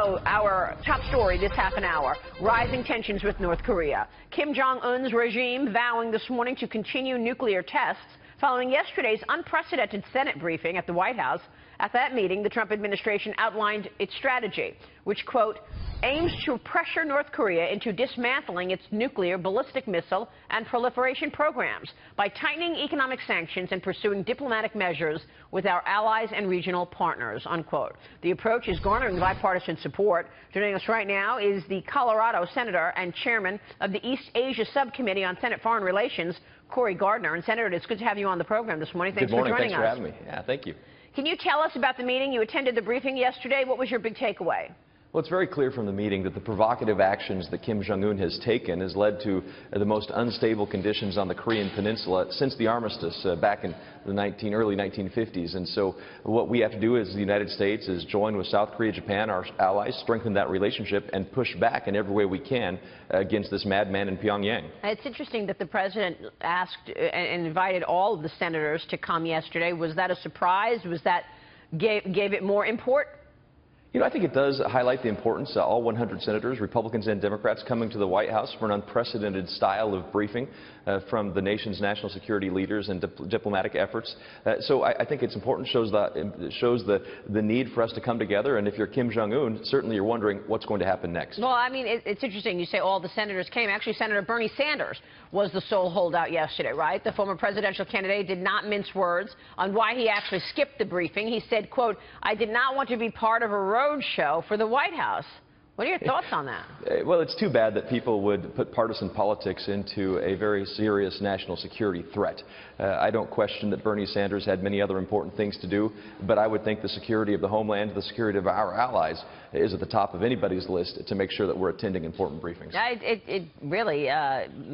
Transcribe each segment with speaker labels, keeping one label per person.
Speaker 1: Our top story this half an hour, rising tensions with North Korea. Kim Jong-un's regime vowing this morning to continue nuclear tests following yesterday's unprecedented Senate briefing at the White House. At that meeting, the Trump administration outlined its strategy, which, quote, aims to pressure North Korea into dismantling its nuclear, ballistic missile, and proliferation programs by tightening economic sanctions and pursuing diplomatic measures with our allies and regional partners, unquote. The approach is garnering bipartisan support. Joining us right now is the Colorado senator and chairman of the East Asia Subcommittee on Senate Foreign Relations, Cory Gardner. And, Senator, it's good to have you on the program this morning. Thanks for joining us.
Speaker 2: Good morning. Thanks for having me. Yeah, thank you.
Speaker 1: Can you tell us about the meeting? You attended the briefing yesterday. What was your big takeaway?
Speaker 2: Well, it's very clear from the meeting that the provocative actions that Kim Jong-un has taken has led to the most unstable conditions on the Korean Peninsula since the armistice back in the early 1950s. And so what we have to do as the United States is join with South Korea, Japan, our allies, strengthen that relationship, and push back in every way we can against this madman in Pyongyang.
Speaker 1: It's interesting that the president asked and invited all of the senators to come yesterday. Was that a surprise? Was that gave it more import?
Speaker 2: You know, I think it does highlight the importance, all 100 senators, Republicans and Democrats, coming to the White House for an unprecedented style of briefing from the nation's national security leaders and diplomatic efforts. So I think it's important, shows the need for us to come together. And if you're Kim Jong-un, certainly you're wondering what's going to happen next.
Speaker 1: Well, I mean, it's interesting. You say all the senators came. Actually, Senator Bernie Sanders was the sole holdout yesterday, right? The former presidential candidate did not mince words on why he actually skipped the briefing. He said, quote, I did not want to be part of a road show for the White House. What are your thoughts on that?
Speaker 2: Well, it's too bad that people would put partisan politics into a very serious national security threat. I don't question that Bernie Sanders had many other important things to do, but I would think the security of the homeland, the security of our allies, is at the top of anybody's list to make sure that we're attending important briefings.
Speaker 1: It really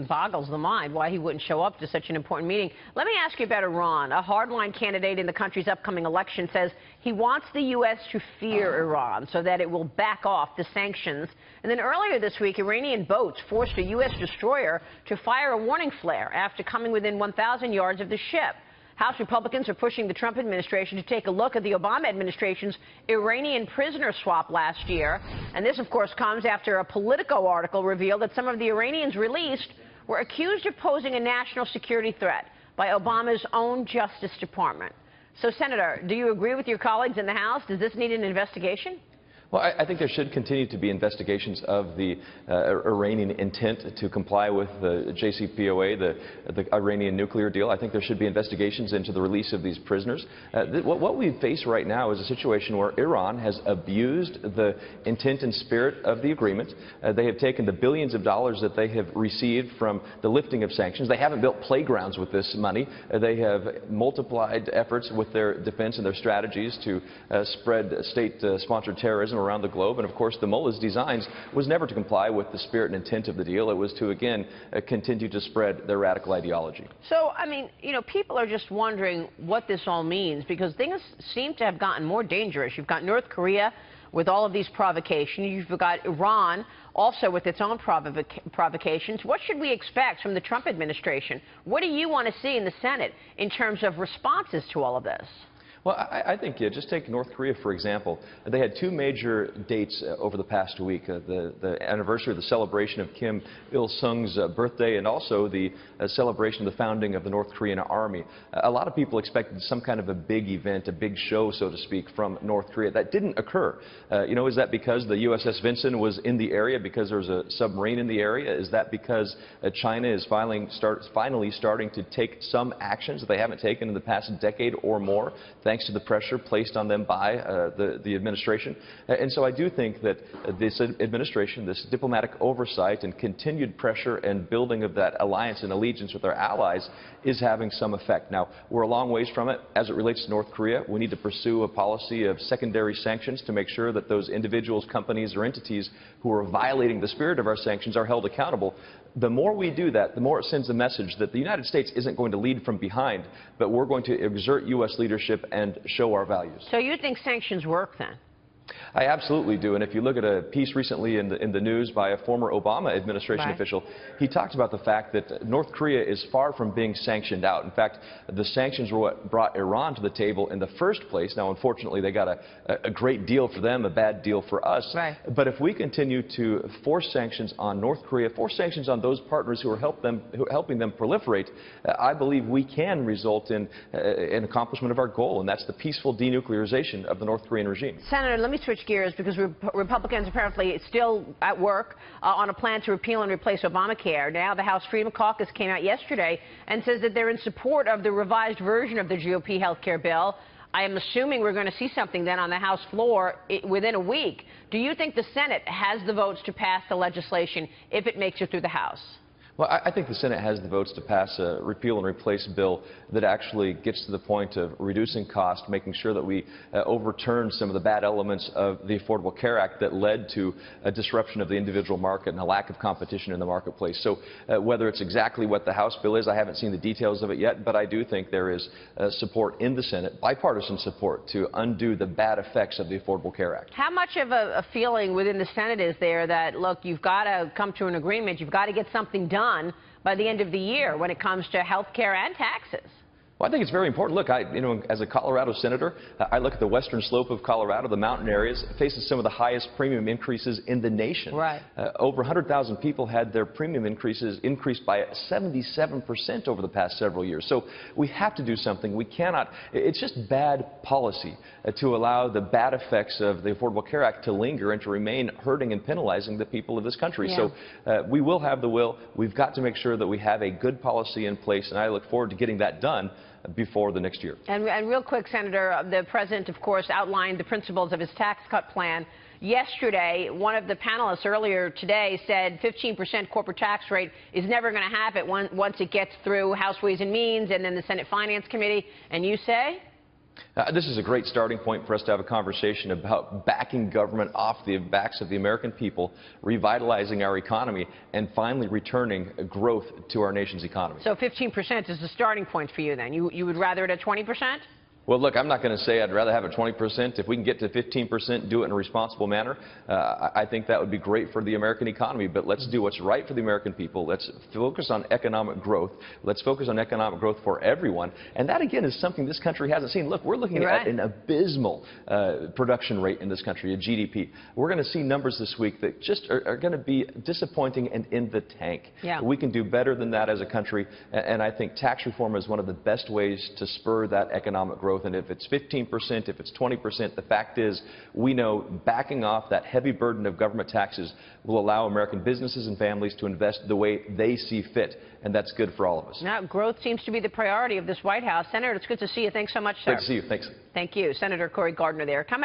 Speaker 1: boggles the mind why he wouldn't show up to such an important meeting. Let me ask you about Iran. A hardline candidate in the country's upcoming election says he wants the U.S. to fear Iran so that it will back off the sanctions. And then earlier this week, Iranian boats forced a U.S. destroyer to fire a warning flare after coming within 1,000 yards of the ship. House Republicans are pushing the Trump administration to take a look at the Obama administration's Iranian prisoner swap last year. And this, of course, comes after a Politico article revealed that some of the Iranians released were accused of posing a national security threat by Obama's own Justice Department. So, Senator, do you agree with your colleagues in the House? Does this need an investigation?
Speaker 2: Well, I think there should continue to be investigations of the Iranian intent to comply with the JCPOA, the Iranian nuclear deal. I think there should be investigations into the release of these prisoners. What we face right now is a situation where Iran has abused the intent and spirit of the agreement. They have taken the billions of dollars that they have received from the lifting of sanctions. They haven't built playgrounds with this money. They have multiplied efforts with their defense and their strategies to spread state-sponsored terrorism around the globe. And of course, the mullah's designs was never to comply with the spirit and intent of the deal. It was to, again, continue to spread their radical ideology.
Speaker 1: So, I mean, you know, people are just wondering what this all means, because things seem to have gotten more dangerous. You've got North Korea with all of these provocations. You've got Iran also with its own provocations. What should we expect from the Trump administration? What do you want to see in the Senate in terms of responses to all of this?
Speaker 2: Well, I think, just take North Korea, for example. They had two major dates over the past week, the anniversary of the celebration of Kim Il-sung's birthday and also the celebration of the founding of the North Korean Army. A lot of people expected some kind of a big event, a big show, so to speak, from North Korea. That didn't occur. You know, is that because the USS Vinson was in the area, because there was a submarine in the area? Is that because China is finally starting to take some actions that they haven't taken in the past decade or more, thanks to the pressure placed on them by the administration? And so I do think that this administration, this diplomatic oversight and continued pressure and building of that alliance and allegiance with our allies is having some effect. Now, we're a long ways from it. As it relates to North Korea, we need to pursue a policy of secondary sanctions to make sure that those individuals, companies, or entities who are violating the spirit of our sanctions are held accountable. The more we do that, the more it sends a message that the United States isn't going to lead from behind, but we're going to exert U.S. leadership and show our values.
Speaker 1: So you think sanctions work then?
Speaker 2: I absolutely do. And if you look at a piece recently in the news by a former Obama administration official, he talked about the fact that North Korea is far from being sanctioned out. In fact, the sanctions were what brought Iran to the table in the first place. Now, unfortunately, they got a great deal for them, a bad deal for us.
Speaker 1: Right.
Speaker 2: But if we continue to force sanctions on North Korea, force sanctions on those partners who are helping them proliferate, I believe we can result in an accomplishment of our goal, and that's the peaceful denuclearization of the North Korean regime.
Speaker 1: Senator, let me switch gears because Republicans apparently still at work on a plan to repeal and replace Obamacare. Now, the House Freedom Caucus came out yesterday and says that they're in support of the revised version of the GOP health care bill. I am assuming we're going to see something then on the House floor within a week. Do you think the Senate has the votes to pass the legislation if it makes it through the House?
Speaker 2: Well, I think the Senate has the votes to pass a repeal and replace bill that actually gets to the point of reducing cost, making sure that we overturn some of the bad elements of the Affordable Care Act that led to a disruption of the individual market and a lack of competition in the marketplace. So whether it's exactly what the House bill is, I haven't seen the details of it yet, but I do think there is support in the Senate, bipartisan support, to undo the bad effects of the Affordable Care Act.
Speaker 1: How much of a feeling within the Senate is there that, look, you've got to come to an agreement, you've got to get something done by the end of the year when it comes to health care and taxes?
Speaker 2: Well, I think it's very important. Look, as a Colorado senator, I look at the western slope of Colorado, the mountain areas. It faces some of the highest premium increases in the nation.
Speaker 1: Right.
Speaker 2: Over 100,000 people had their premium increases increased by 77% over the past several years. So we have to do something. We cannot. It's just bad policy to allow the bad effects of the Affordable Care Act to linger and to remain hurting and penalizing the people of this country.
Speaker 1: Yeah.
Speaker 2: So we will have the will. We've got to make sure that we have a good policy in place, and I look forward to getting that done before the next year. And
Speaker 1: real quick, Senator, the president, of course, outlined the principles of his tax cut plan. Yesterday, one of the panelists earlier today said 15% corporate tax rate is never going to happen once it gets through House Ways and Means and then the Senate Finance Committee. And you say?
Speaker 2: This is a great starting point for us to have a conversation about backing government off the backs of the American people, revitalizing our economy, and finally returning growth to our nation's economy. So
Speaker 1: 15% is the starting point for you then? You would rather it at 20%?
Speaker 2: Well, look, I'm not going to say I'd rather have it 20%. If we can get to 15%, do it in a responsible manner, I think that would be great for the American economy. But let's do what's right for the American people. Let's focus on economic growth. Let's focus on economic growth for everyone. And that, again, is something this country hasn't seen. Look, we're looking at an abysmal production rate in this country, a GDP. We're going to see numbers this week that just are going to be disappointing and in the tank.
Speaker 1: Yeah.
Speaker 2: We can do better than that as a country. And I think tax reform is one of the best ways to spur that economic growth. And if it's 15%, if it's 20%, the fact is we know backing off that heavy burden of government taxes will allow American businesses and families to invest the way they see fit, and that's good for all of us.
Speaker 1: Now, growth seems to be the priority of this White House. Senator, it's good to see you. Thanks so much, sir.
Speaker 2: Good to see you. Thanks.
Speaker 1: Thank you. Senator Cory Gardner there. Coming up.